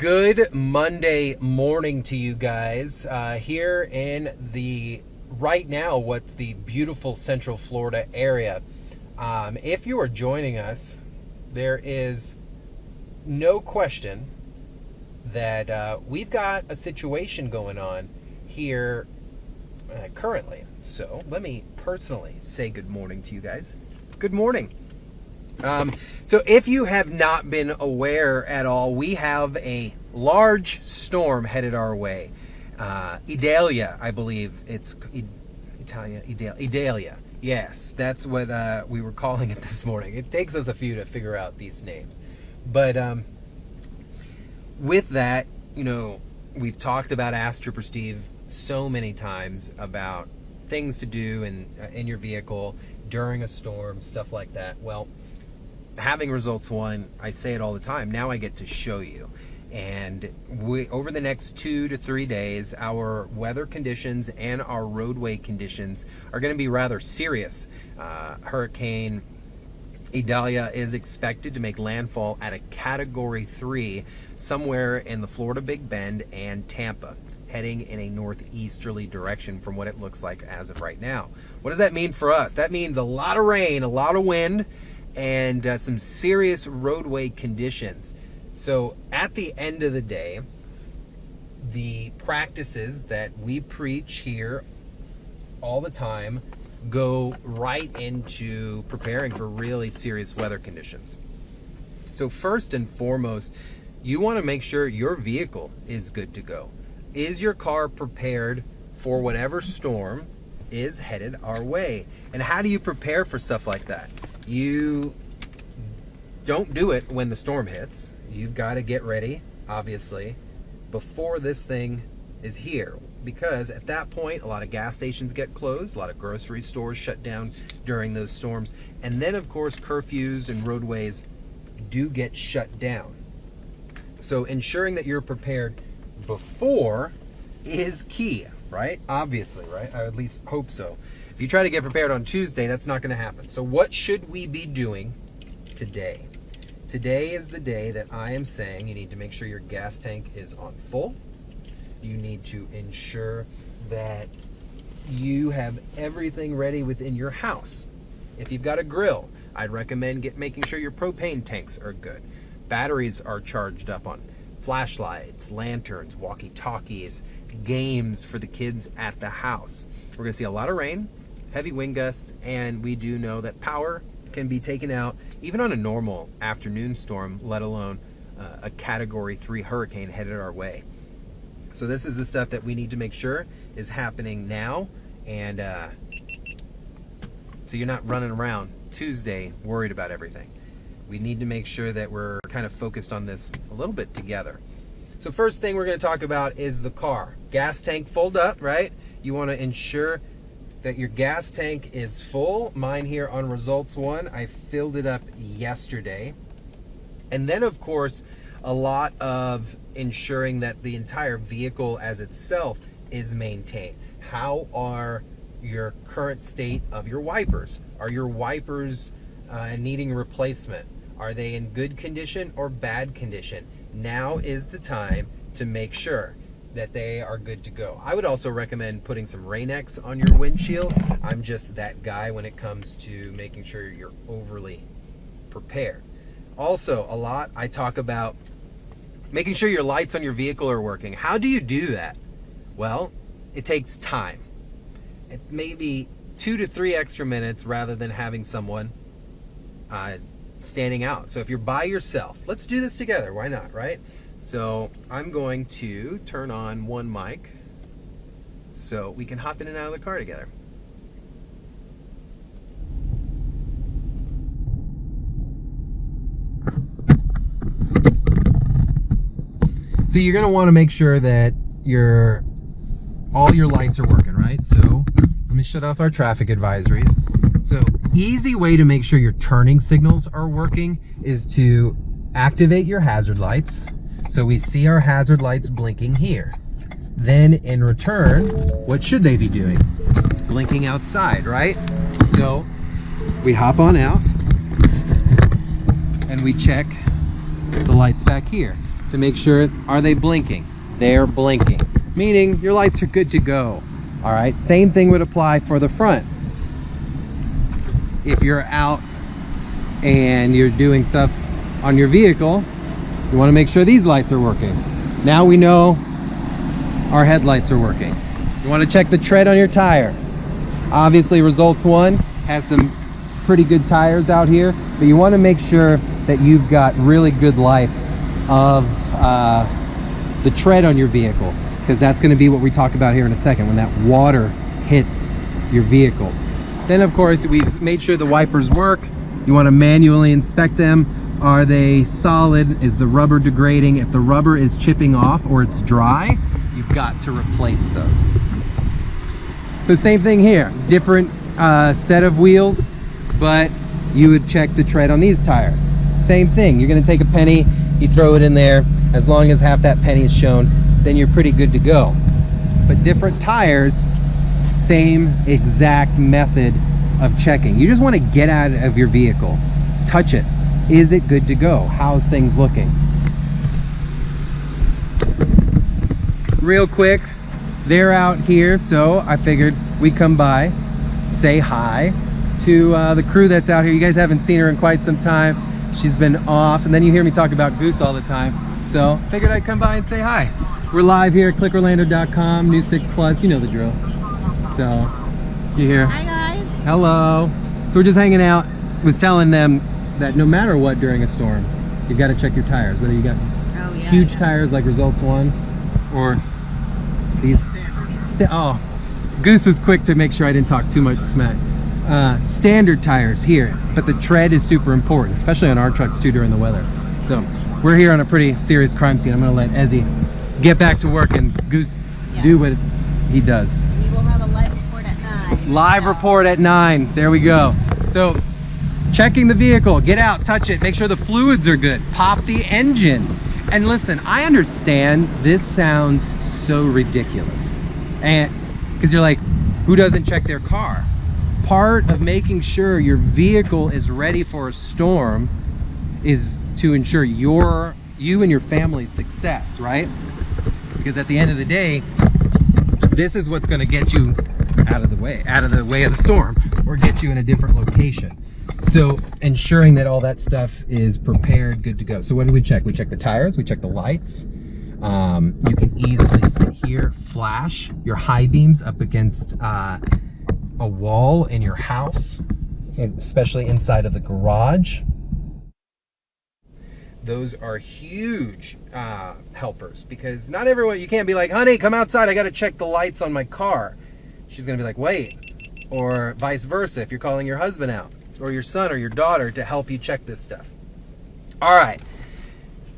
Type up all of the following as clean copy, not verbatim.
Good Monday morning to you guys here in the right now what's the beautiful Central Florida area. If you are joining us, there is no question that we've got a situation going on here currently. So let me personally say good morning to you guys. Good morning. So if you have not been aware at all, we have a large storm headed our way. Idalia, I believe it's Idalia. Yes, that's what we were calling it this morning. It takes us a few to figure out these names. But with that, you know, we've talked about Ask Trooper Steve so many times about things to do in your vehicle during a storm, stuff like that. Well, having results one, I say it all the time. Now I get to show you. And over the next 2 to 3 days, our weather conditions and our roadway conditions are going to be rather serious. Hurricane Idalia is expected to make landfall at a Category 3 somewhere in the Florida Big Bend and Tampa, heading in a northeasterly direction from what it looks like as of right now. What does that mean for us? That means a lot of rain, a lot of wind, and some serious roadway conditions. So at the end of the day, the practices that we preach here all the time go right into preparing for really serious weather conditions. So first and foremost, you want to make sure your vehicle is good to go. Is your car prepared for whatever storm is headed our way? And how do you prepare for stuff like that? You don't do it when the storm hits. You've got to get ready, obviously, before this thing is here. Because at that point, a lot of gas stations get closed, a lot of grocery stores shut down during those storms. And then, of course, curfews and roadways do get shut down. So ensuring that you're prepared before is key, right? Obviously, right? I at least hope so. If you try to get prepared on Tuesday, that's not going to happen. So what should we be doing today? Today is the day that I am saying you need to make sure your gas tank is on full. You need to ensure that you have everything ready within your house. If you've got a grill, I'd recommend making sure your propane tanks are good. Batteries are charged up on flashlights, lanterns, walkie-talkies, games for the kids at the house. We're going to see a lot of rain, heavy wind gusts, and we do know that power can be taken out even on a normal afternoon storm, let alone a Category 3 hurricane headed our way. So this is the stuff that we need to make sure is happening now, and so you're not running around Tuesday worried about everything. We need to make sure that we're kind of focused on this a little bit together. So first thing we're going to talk about is the car. Gas tank filled up, right? You want to ensure that your gas tank is full. Mine here on results one, I filled it up yesterday. And then of course, a lot of ensuring that the entire vehicle as itself is maintained. How are your current state of your wipers? Are your wipers needing replacement? Are they in good condition or bad condition? Now is the time to make sure that they are good to go. I would also recommend putting some Rain-X on your windshield. I'm just that guy when it comes to making sure you're overly prepared. Also, a lot I talk about making sure your lights on your vehicle are working. How do you do that? Well, it takes time. It may be 2 to 3 extra minutes rather than having someone standing out. So if you're by yourself, let's do this together. Why not, right? So I'm going to turn on one mic so we can hop in and out of the car together. So you're going to want to make sure that all your lights are working, right? So let me shut off our traffic advisories. So easy way to make sure your turning signals are working is to activate your hazard lights. So we see our hazard lights blinking here. Then in return, what should they be doing? Blinking outside, right? So we hop on out and we check the lights back here. to make sure, are they blinking? They're blinking, meaning your lights are good to go. All right, same thing would apply for the front. If you're out and you're doing stuff on your vehicle, you want to make sure these lights are working. Now we know our headlights are working. You want to check the tread on your tire. Obviously Results One has some pretty good tires out here, but you want to make sure that you've got really good life of the tread on your vehicle, because that's going to be what we talk about here in a second, when that water hits your vehicle. Then of course we've made sure the wipers work. You want to manually inspect them. Are they solid? Is the rubber degrading? If the rubber is chipping off or it's dry, you've got to replace those. So same thing here, different set of wheels, but you would check the tread on these tires. Same thing, you're going to take a penny, you throw it in there. As long as half that penny is shown, then you're pretty good to go. But different tires, same exact method of checking. You just want to get out of your vehicle, touch it. Is it good to go? How's things looking? Real quick, they're out here, so I figured we'd come by, say hi to the crew that's out here. You guys haven't seen her in quite some time. She's been off, and then you hear me talk about Goose all the time, so figured I'd come by and say hi. We're live here at clickorlando.com, new 6 Plus, you know the drill. So, you here? Hi guys. Hello. So we're just hanging out. Was telling them that no matter what during a storm, you got to check your tires. Whether you got huge tires like Results One, or these. Oh, Goose was quick to make sure I didn't talk too much smack. Standard tires here, but the tread is super important, especially on our trucks too during the weather. So we're here on a pretty serious crime scene. I'm gonna let Ezzy get back to work and Goose do what he does. We will have a live report at 9. Live report at 9. There we go. So checking the vehicle, get out, touch it, make sure the fluids are good, pop the engine. And listen, I understand this sounds so ridiculous, and because you're like, who doesn't check their car? Part of making sure your vehicle is ready for a storm is to ensure you and your family's success, right? Because at the end of the day, this is what's going to get you out of the way of the storm, or get you in a different location. So ensuring that all that stuff is prepared, good to go. So what do we check? We check the tires, we check the lights. You can easily sit here, flash your high beams up against a wall in your house, especially inside of the garage. Those are huge helpers, because not everyone, you can't be like, honey, come outside, I got to check the lights on my car. She's going to be like, wait. Or vice versa, if you're calling your husband out, or your son or your daughter to help you check this stuff. All right.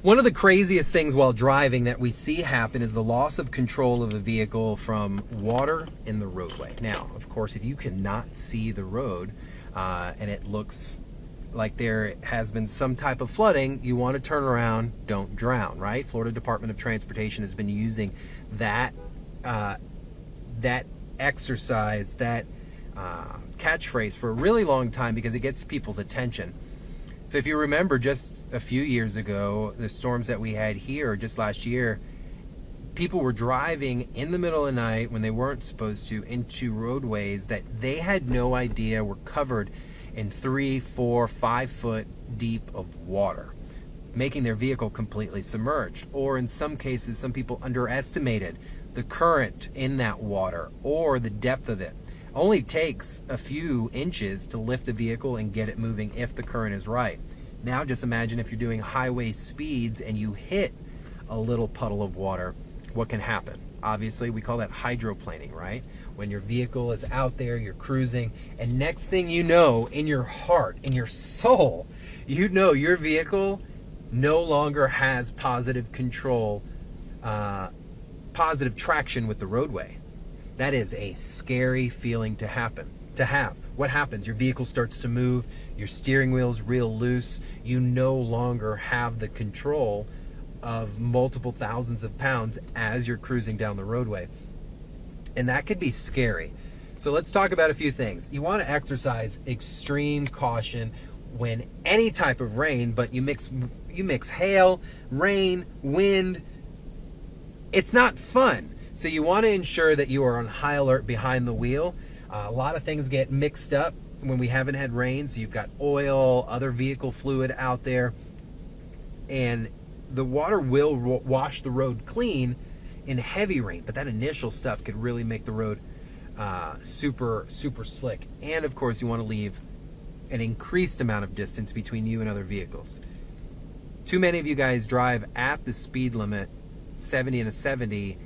One of the craziest things while driving that we see happen is the loss of control of a vehicle from water in the roadway. Now, of course, if you cannot see the road and it looks like there has been some type of flooding, you want to turn around, don't drown, right? Florida Department of Transportation has been using that exercise, that catchphrase for a really long time, because it gets people's attention. So if you remember just a few years ago, the storms that we had here just last year, people were driving in the middle of the night when they weren't supposed to into roadways that they had no idea were covered in 3, 4, 5 foot deep of water, making their vehicle completely submerged. Or in some cases, some people underestimated the current in that water or the depth of it. Only takes a few inches to lift a vehicle and get it moving if the current is right. Now just imagine if you're doing highway speeds and you hit a little puddle of water, what can happen? Obviously, we call that hydroplaning, right? When your vehicle is out there, you're cruising, and next thing you know, in your heart, in your soul, you know your vehicle no longer has positive control, positive traction with the roadway. That is a scary feeling to have. What happens? Your vehicle starts to move, your steering wheel's real loose, you no longer have the control of multiple thousands of pounds as you're cruising down the roadway. And that could be scary. So let's talk about a few things. You want to exercise extreme caution when any type of rain, but you mix hail, rain, wind, it's not fun. So you want to ensure that you are on high alert behind the wheel. A lot of things get mixed up when we haven't had rain. So you've got oil, other vehicle fluid out there, and the water will wash the road clean in heavy rain. But that initial stuff could really make the road super slick. And of course, you want to leave an increased amount of distance between you and other vehicles. Too many of you guys drive at the speed limit, 70 and a 70,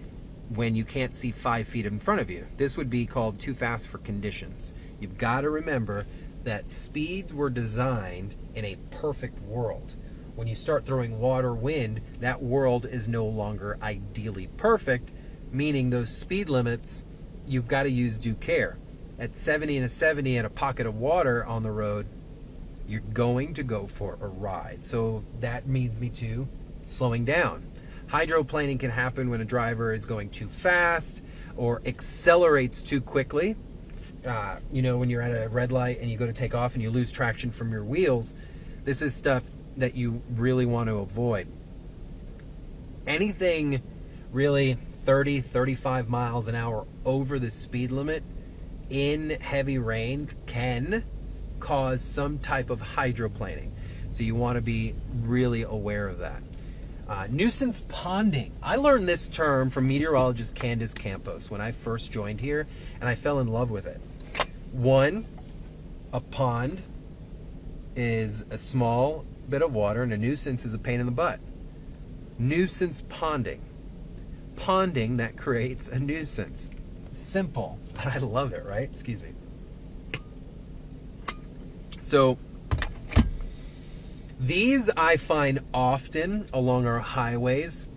when you can't see 5 feet in front of you. This would be called too fast for conditions. You've got to remember that speeds were designed in a perfect world. When you start throwing water, wind, that world is no longer ideally perfect, meaning those speed limits, you've got to use due care. At 70 and a 70 and a pocket of water on the road, you're going to go for a ride. So that leads me to slowing down. Hydroplaning can happen when a driver is going too fast or accelerates too quickly. When you're at a red light and you go to take off and you lose traction from your wheels, this is stuff that you really want to avoid. Anything really 30, 35 miles an hour over the speed limit in heavy rain can cause some type of hydroplaning. So you want to be really aware of that. Nuisance ponding. I learned this term from meteorologist Candace Campos when I first joined here, and I fell in love with it. One, a pond is a small bit of water, and a nuisance is a pain in the butt. Nuisance ponding. Ponding that creates a nuisance. Simple, but I love it, right? Excuse me. So, these I find often along our highways,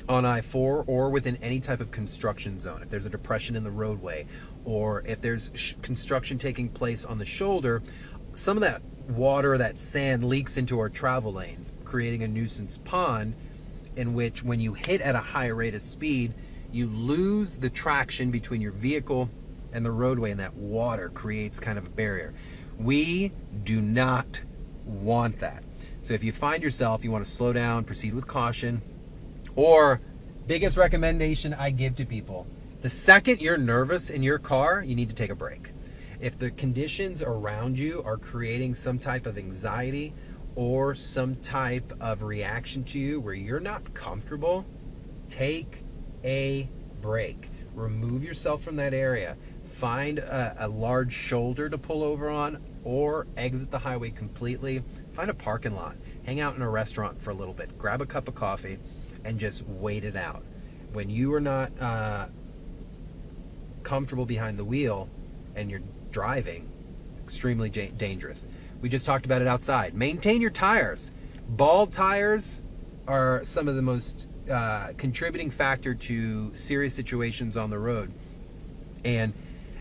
on I-4, or within any type of construction zone. If there's a depression in the roadway, or if there's construction taking place on the shoulder, some of that water, that sand, leaks into our travel lanes, creating a nuisance pond in which, when you hit at a high rate of speed, you lose the traction between your vehicle and the roadway, and that water creates kind of a barrier. We do not want that. So if you find yourself, you want to slow down, proceed with caution, or biggest recommendation I give to people, the second you're nervous in your car, you need to take a break. If the conditions around you are creating some type of anxiety or some type of reaction to you where you're not comfortable, take a break. Remove yourself from that area. Find a large shoulder to pull over on, or exit the highway completely. Find a parking lot. Hang out in a restaurant for a little bit. Grab a cup of coffee and just wait it out. When you are not comfortable behind the wheel and you're driving, extremely dangerous. We just talked about it outside. Maintain your tires. Bald tires are some of the most contributing factor to serious situations on the road. And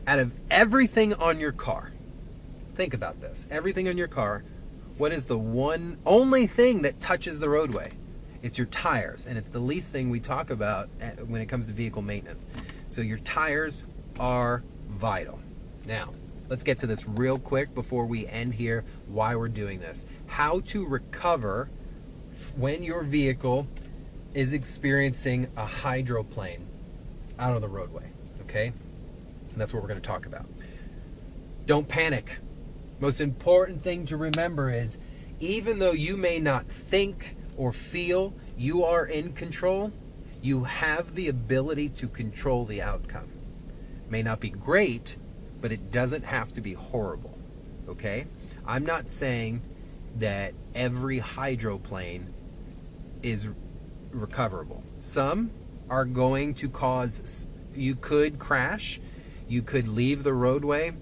out of everything on your car, think about this. Everything on your car, what is the only thing that touches the roadway? It's your tires, and it's the least thing we talk about when it comes to vehicle maintenance. So your tires are vital. Now, let's get to this real quick before we end here, why we're doing this. How to recover when your vehicle is experiencing a hydroplane out on the roadway, okay? And that's what we're going to talk about. Don't panic. Most important thing to remember is, even though you may not think or feel you are in control, you have the ability to control the outcome. May not be great, but it doesn't have to be horrible, okay? I'm not saying that every hydroplane is recoverable. Some are going to cause, you could crash, you could leave the roadway,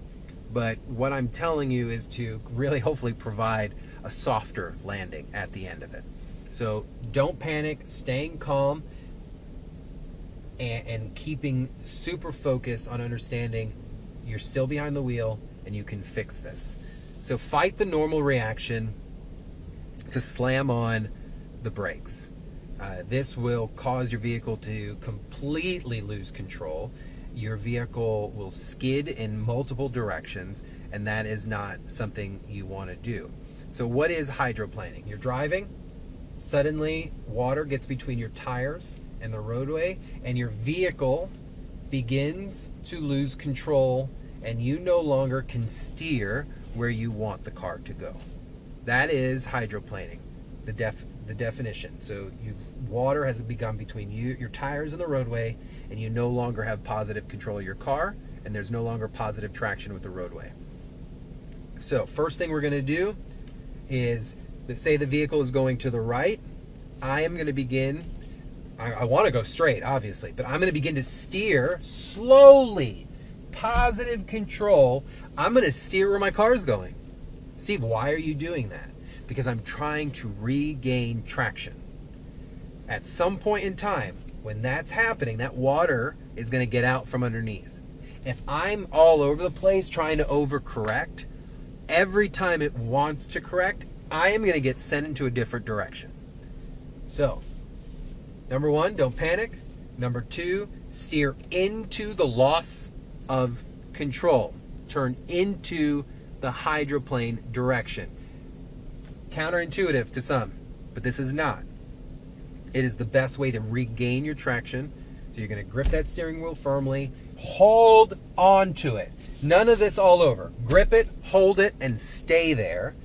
but what I'm telling you is to really hopefully provide a softer landing at the end of it. So don't panic, staying calm, and keeping super focused on understanding you're still behind the wheel and you can fix this. So fight the normal reaction to slam on the brakes. This will cause your vehicle to completely lose control. Your vehicle will skid in multiple directions, and that is not something you want to do. So what is hydroplaning? You're driving, suddenly water gets between your tires and the roadway, and your vehicle begins to lose control, and you no longer can steer where you want the car to go. That is hydroplaning, the definition. So water has begun between your tires and the roadway, and you no longer have positive control of your car, and there's no longer positive traction with the roadway. So first thing we're going to do is, say the vehicle is going to the right, I am going to begin, I want to go straight, obviously, but I'm going to begin to steer slowly, positive control. I'm going to steer where my car is going. Steve, why are you doing that? Because I'm trying to regain traction. At some point in time, when that's happening, that water is going to get out from underneath. If I'm all over the place trying to overcorrect, every time it wants to correct, I am going to get sent into a different direction. So, number one, don't panic. Number two, steer into the loss of control. Turn into the hydroplane direction. Counterintuitive to some, but this is not. It is the best way to regain your traction. So you're going to grip that steering wheel firmly, hold on to it. None of this all over. Grip it, hold it, and stay there.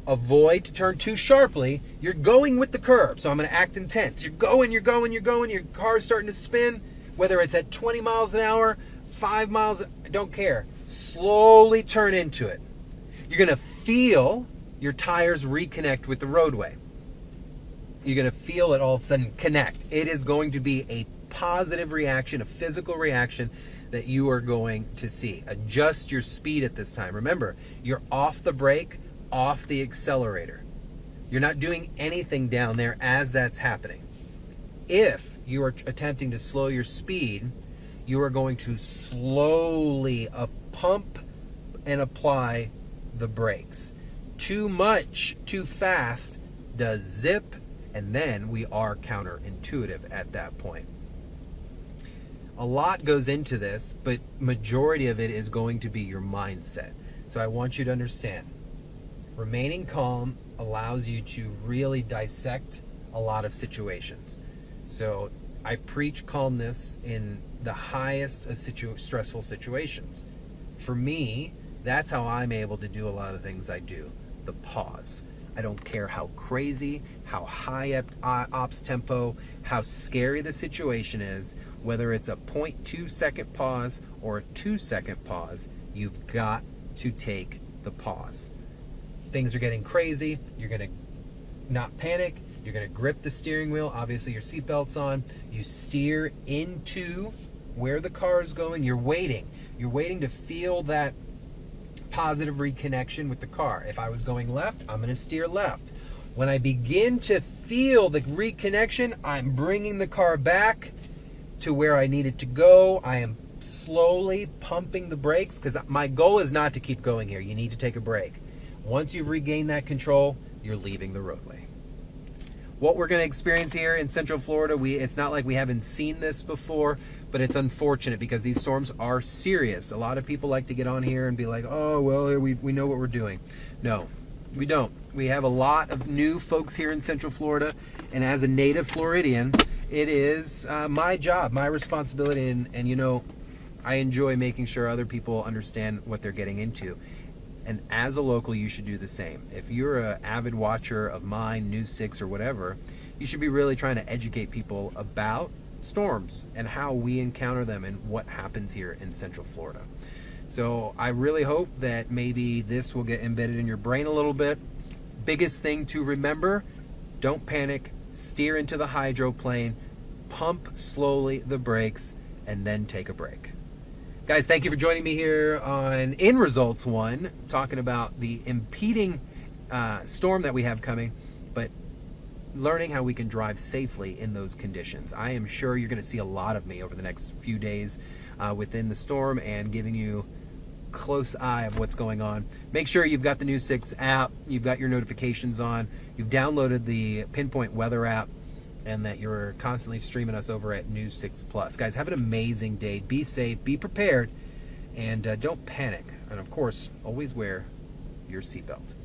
Avoid to turn too sharply. You're going with the curb, so I'm going to act intense. You're going, your car's starting to spin, whether it's at 20 miles an hour, 5 miles, I don't care. Slowly turn into it. You're going to feel your tires reconnect with the roadway. You're going to feel it all of a sudden connect. It is going to be a positive reaction, a physical reaction that you are going to see. Adjust your speed at this time. Remember, you're off the brake, off the accelerator. You're not doing anything down there as that's happening. If you are attempting to slow your speed, you are going to slowly pump and apply the brakes. Too much, too fast does zip, and then we are counterintuitive at that point. A lot goes into this, but majority of it is going to be your mindset. So I want you to understand, remaining calm allows you to really dissect a lot of situations. So I preach calmness in the highest of stressful situations. For me, that's how I'm able to do a lot of the things I do. The pause. I don't care how crazy, how high ops tempo, how scary the situation is, whether it's a 0.2 second pause or a 2 second pause, you've got to take the pause. Things are getting crazy. You're going to not panic. You're going to grip the steering wheel. Obviously, your seatbelt's on. You steer into where the car is going. You're waiting. You're waiting to feel that positive reconnection with the car. If I was going left, I'm going to steer left. When I begin to feel the reconnection, I'm bringing the car back to where I need it to go. I am slowly pumping the brakes because my goal is not to keep going here. You need to take a break. Once you've regained that control, you're leaving the roadway. What we're going to experience here in Central Florida, it's not like we haven't seen this before, but it's unfortunate because these storms are serious. A lot of people like to get on here and be like, oh, well, we know what we're doing. No, we don't. We have a lot of new folks here in Central Florida, and as a native Floridian, it is my job, my responsibility, and you know, I enjoy making sure other people understand what they're getting into. And as a local, you should do the same. If you're an avid watcher of mine, News 6, or whatever, you should be really trying to educate people about storms and how we encounter them and what happens here in Central Florida. So I really hope that maybe this will get embedded in your brain a little bit. Biggest thing to remember, don't panic, steer into the hydroplane, pump slowly the brakes, and then take a break. Guys, thank you for joining me here on In Results 1, talking about the impeding storm that we have coming, but learning how we can drive safely in those conditions. I am sure you're going to see a lot of me over the next few days within the storm and giving you close eye of what's going on. Make sure you've got the News 6 app, you've got your notifications on, you've downloaded the Pinpoint Weather app, and that you're constantly streaming us over at News 6 Plus. Guys, have an amazing day. Be safe, be prepared, and don't panic. And of course, always wear your seatbelt.